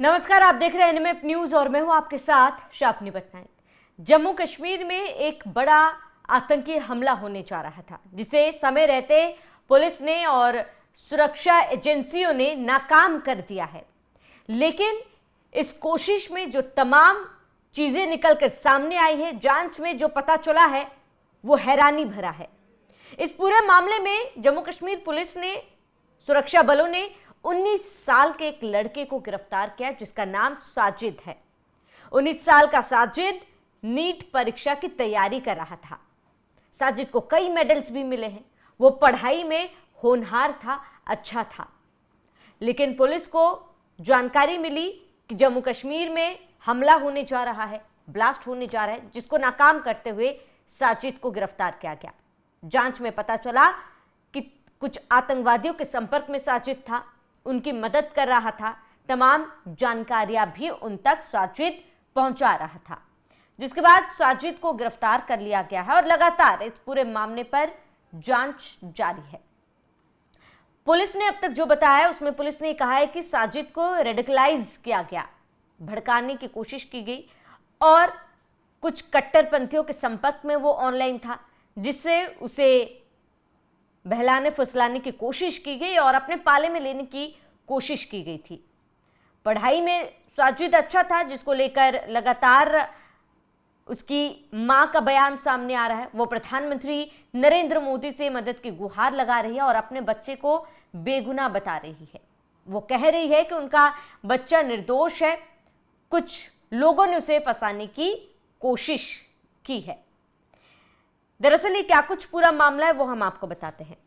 नमस्कार, आप देख रहे हैं एनएमएफ न्यूज और मैं हूं आपके साथ शाफनी पटनायक। जम्मू कश्मीर में एक बड़ा आतंकी हमला होने जा रहा था, जिसे समय रहते पुलिस ने और सुरक्षा एजेंसियों ने नाकाम कर दिया है। लेकिन इस कोशिश में जो तमाम चीजें निकलकर सामने आई है, जांच में जो पता चला है, वो हैरानी भरा है। इस पूरे मामले में जम्मू कश्मीर पुलिस ने, सुरक्षा बलों ने 19 साल के एक लड़के को गिरफ्तार किया, जिसका नाम साजिद है। 19 साल का साजिद नीट परीक्षा की तैयारी कर रहा था। साजिद को कई मेडल्स भी मिले हैं। वो पढ़ाई में होनहार था, अच्छा था। लेकिन पुलिस को जानकारी मिली कि जम्मू कश्मीर में हमला होने जा रहा है, ब्लास्ट होने जा रहा है, जिसको नाकाम करते हुए साजिद को गिरफ्तार किया गया। जांच में पता चला कि कुछ आतंकवादियों के संपर्क में साजिद था, उनकी मदद कर रहा था। तमाम जानकारियां भी उन तक साजिद पहुंचा रहा था, जिसके बाद साजिद को गिरफ्तार कर लिया गया है और लगातार इस पूरे मामले पर जांच जारी है। पुलिस ने अब तक जो बताया है, उसमें पुलिस ने कहा है कि साजिद को रेडिकलाइज किया गया, भड़काने की कोशिश की गई और कुछ कट्टरपंथियों के संपर्क में वो ऑनलाइन था, जिससे उसे बहलाने फुसलाने की कोशिश की गई और अपने पाले में लेने की कोशिश की गई थी। पढ़ाई में साजिद अच्छा था, जिसको लेकर लगातार उसकी मां का बयान सामने आ रहा है। वो प्रधानमंत्री नरेंद्र मोदी से मदद की गुहार लगा रही है और अपने बच्चे को बेगुनाह बता रही है। वो कह रही है कि उनका बच्चा निर्दोष है, कुछ लोगों ने उसे फंसाने की कोशिश की है। दरअसल ये क्या कुछ पूरा मामला है, वो हम आपको बताते हैं।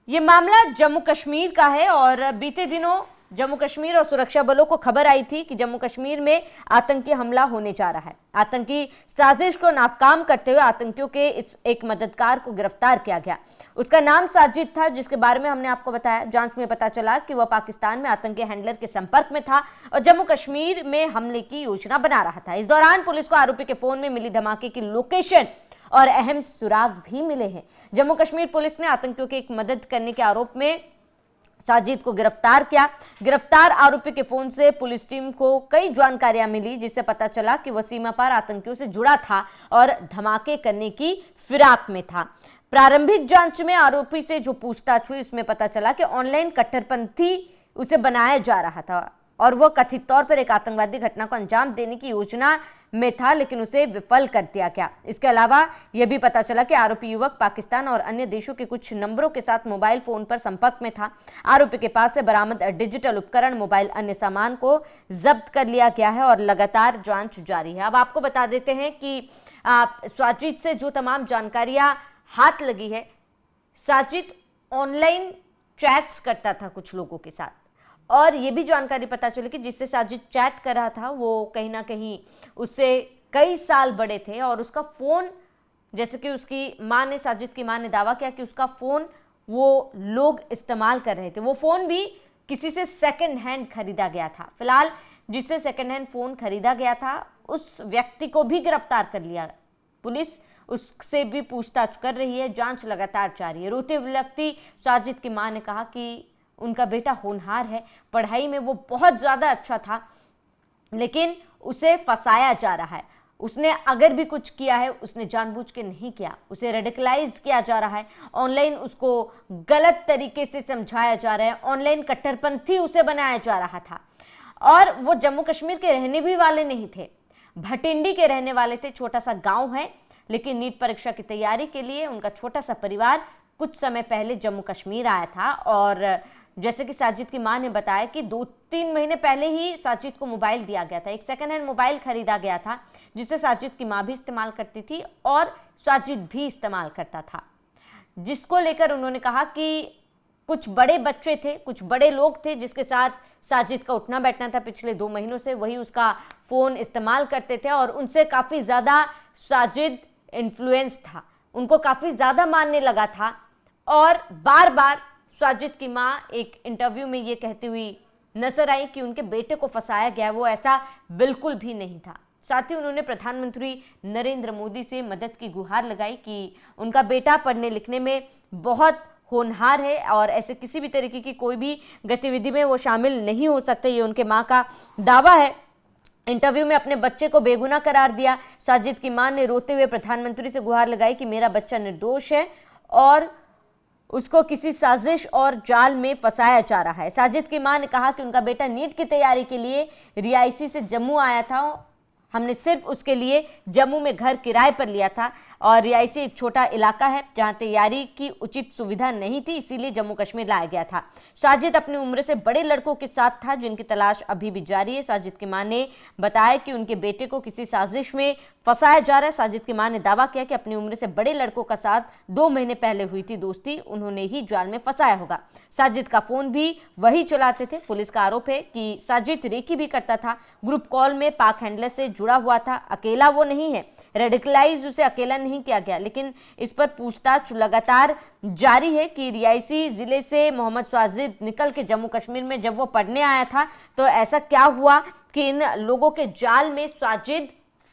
ये मामला जम्मू कश्मीर का है और बीते दिनों जम्मू कश्मीर और सुरक्षा बलों को खबर आई थी कि जम्मू कश्मीर में आतंकी हमला होने जा रहा है। आतंकी साजिश को नाकाम करते हुए आतंकियों के इस एक मददगार को गिरफ्तार किया गया। उसका नाम साजिद था, जिसके बारे में हमने आपको बताया। जांच में पता चला कि वह पाकिस्तान में आतंकी हैंडलर के संपर्क में था और जम्मू कश्मीर में हमले की योजना बना रहा था। इस दौरान पुलिस को आरोपी के फोन में मिली धमाके की लोकेशन और अहम सुराग भी मिले हैं। जम्मू कश्मीर पुलिस ने आतंकियों की एक मदद करने के आरोप में साजिद को गिरफ्तार किया। गिरफ्तार आरोपी के फोन से पुलिस टीम को कई जानकारियां मिली, जिससे पता चला कि वह सीमा पार आतंकियों से जुड़ा था और धमाके करने की फिराक में था। प्रारंभिक जांच में आरोपी से जो पूछताछ हुई, उसमें पता चला कि ऑनलाइन कट्टरपंथी उसे बनाया जा रहा था और वह कथित तौर पर एक आतंकवादी घटना को अंजाम देने की योजना में था, लेकिन उसे विफल कर दिया गया। इसके अलावा यह भी पता चला कि आरोपी युवक पाकिस्तान और अन्य देशों के कुछ नंबरों के साथ मोबाइल फोन पर संपर्क में था। आरोपी के पास से बरामद डिजिटल उपकरण, मोबाइल, अन्य सामान को जब्त कर लिया गया है और लगातार जांच जारी है। अब आपको बता देते हैं कि साजिद से जो तमाम जानकारियां हाथ लगी है, साजिद ऑनलाइन चैट्स करता था कुछ लोगों के साथ और ये भी जानकारी पता चली कि जिससे साजिद चैट कर रहा था, वो कहीं ना कहीं उससे कई साल बड़े थे और उसका फ़ोन, जैसे कि उसकी मां ने, साजिद की मां ने दावा किया कि उसका फ़ोन वो लोग इस्तेमाल कर रहे थे। वो फ़ोन भी किसी से सेकंड हैंड खरीदा गया था। फिलहाल जिससे सेकंड हैंड फ़ोन खरीदा गया था, उस व्यक्ति को भी गिरफ्तार कर लिया। पुलिस उससे भी पूछताछ कर रही है, जाँच लगातार जारी है। रोते बिलखती साजिद की माँ ने कहा कि उनका बेटा होनहार है, पढ़ाई में वो बहुत ज़्यादा अच्छा था, लेकिन उसे फंसाया जा रहा है। उसने अगर भी कुछ किया है, उसने जानबूझ के नहीं किया, उसे रेडिकलाइज किया जा रहा है, ऑनलाइन उसको गलत तरीके से समझाया जा रहा है, ऑनलाइन कट्टरपंथी उसे बनाया जा रहा था। और वो जम्मू कश्मीर के रहने भी वाले नहीं थे, भटिंडी के रहने वाले थे। छोटा सा गाँव है, लेकिन नीट परीक्षा की तैयारी के लिए उनका छोटा सा परिवार कुछ समय पहले जम्मू कश्मीर आया था। और जैसे कि साजिद की मां ने बताया कि 2-3 महीने पहले ही साजिद को मोबाइल दिया गया था, एक सेकंड हैंड मोबाइल खरीदा गया था, जिसे साजिद की मां भी इस्तेमाल करती थी और साजिद भी इस्तेमाल करता था, जिसको लेकर उन्होंने कहा कि कुछ बड़े बच्चे थे, कुछ बड़े लोग थे जिसके साथ साजिद का उठना बैठना था पिछले 2 महीनों से, वही उसका फ़ोन इस्तेमाल करते थे और उनसे काफ़ी ज़्यादा साजिद इन्फ्लुएंस था, उनको काफ़ी ज़्यादा मानने लगा था। और बार बार साजिद की मां एक इंटरव्यू में ये कहती हुई नजर आई कि उनके बेटे को फंसाया गया, वो ऐसा बिल्कुल भी नहीं था। साथ ही उन्होंने प्रधानमंत्री नरेंद्र मोदी से मदद की गुहार लगाई कि उनका बेटा पढ़ने लिखने में बहुत होनहार है और ऐसे किसी भी तरीके की कोई भी गतिविधि में वो शामिल नहीं हो सकते, ये उनके मां का दावा है। इंटरव्यू में अपने बच्चे को बेगुनाह करार दिया। साजिद की मां ने रोते हुए प्रधानमंत्री से गुहार लगाई कि मेरा बच्चा निर्दोष है और उसको किसी साजिश और जाल में फंसाया जा रहा है। साजिद की मां ने कहा कि उनका बेटा नीट की तैयारी के लिए रियासी से जम्मू आया था, हमने सिर्फ उसके लिए जम्मू में घर किराए पर लिया था और रियासी एक छोटा इलाका है जहां तैयारी की उचित सुविधा नहीं थी, इसीलिए जम्मू कश्मीर लाया गया था। साजिद अपनी उम्र से बड़े लड़कों के साथ था जिनकी तलाश अभी भी जारी है। साजिद की मां ने बताया कि उनके बेटे को किसी साजिश में फंसाया जा रहा है। साजिद की मां ने दावा किया कि अपनी उम्र से बड़े लड़कों का साथ 2 महीने पहले हुई थी दोस्ती, उन्होंने ही जाल में फंसाया होगा। साजिद का फोन भी वही चलाते थे। पुलिस का आरोप है कि साजिद रेकी भी करता था, ग्रुप कॉल में पाक हैंडलर से जुड़ा हुआ था, अकेला वो नहीं है, रेडिकलाइज उसे अकेला नहीं किया गया। लेकिन इस पर पूछताछ लगातार जारी है कि रियासी जिले से मोहम्मद साजिद निकल के जम्मू कश्मीर में जब वो पढ़ने आया था तो ऐसा क्या हुआ कि इन लोगों के जाल में साजिद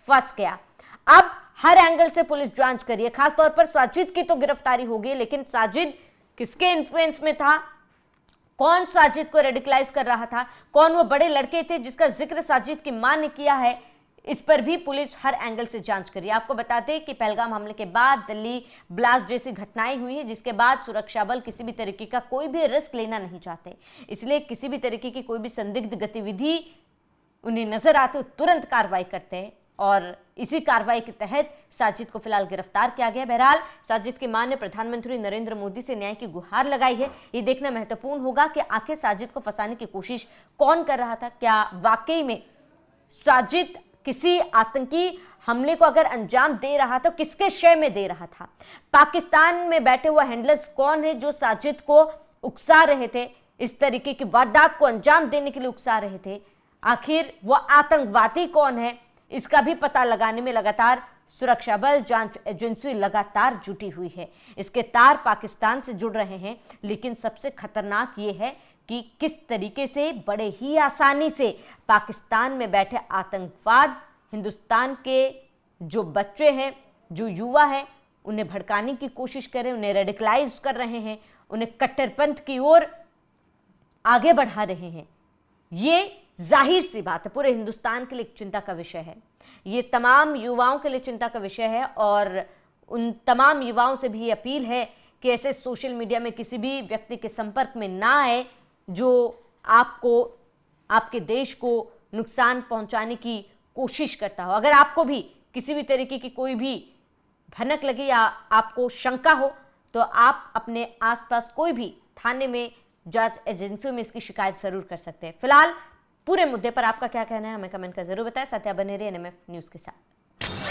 फंस गया। अब हर एंगल से पुलिस जांच कर रही है, खासतौर पर साजिद की तो गिरफ्तारी हो गई, लेकिन साजिद किसके इन्फ्लुएंस में था, कौन साजिद को रेडिकलाइज कर रहा था, कौन वो बड़े लड़के थे जिसका जिक्र साजिद की मां ने किया है, इस पर भी पुलिस हर एंगल से जांच कर रही है। आपको बताते हैं कि पहलगाम हमले के बाद दिल्ली ब्लास्ट जैसी घटनाएं हुई है, जिसके बाद सुरक्षा बल किसी भी तरीके का कोई भी रिस्क लेना नहीं चाहते, इसलिए किसी भी तरीके की कोई भी संदिग्ध गतिविधि उन्हें नजर आते हो तुरंत कार्रवाई करते हैं और इसी कार्रवाई के तहत साजिद को फिलहाल गिरफ्तार किया गया। बहरहाल साजिद की मां ने प्रधानमंत्री नरेंद्र मोदी से न्याय की गुहार लगाई है। ये देखना महत्वपूर्ण होगा कि आखिर साजिद को फंसाने की कोशिश कौन कर रहा था। क्या वाकई में साजिद किसी आतंकी हमले को अगर अंजाम दे रहा तो किसके शय में दे रहा था? पाकिस्तान में बैठे हुए हैंडलर्स कौन है जो साजिद को उकसा रहे थे, इस तरीके की वारदात को अंजाम देने के लिए उकसा रहे थे? आखिर वो आतंकवादी कौन है, इसका भी पता लगाने में लगातार सुरक्षा बल, जांच एजेंसी लगातार जुटी हुई है। इसके तार पाकिस्तान से जुड़ रहे हैं, लेकिन सबसे खतरनाक ये है कि किस तरीके से बड़े ही आसानी से पाकिस्तान में बैठे आतंकवाद हिंदुस्तान के जो बच्चे हैं, जो युवा हैं, उन्हें भड़काने की कोशिश करें, उन्हें रेडिकलाइज कर रहे हैं, उन्हें कट्टरपंथ की ओर आगे बढ़ा रहे हैं। ये जाहिर सी बात है पूरे हिंदुस्तान के लिए एक चिंता का विषय है, ये तमाम युवाओं के लिए चिंता का विषय है और उन तमाम युवाओं से भी अपील है कि ऐसे सोशल मीडिया में किसी भी व्यक्ति के संपर्क में ना आए जो आपको, आपके देश को नुकसान पहुंचाने की कोशिश करता हो। अगर आपको भी किसी भी तरीके की कोई भी भनक लगे या आपको शंका हो तो आप अपने आसपास कोई भी थाने में, जांच एजेंसियों में इसकी शिकायत जरूर कर सकते हैं। फिलहाल पूरे मुद्दे पर आपका क्या कहना है हमें कमेंट कर जरूर बताएं। साथ ही बने रहिए NMF न्यूज के साथ।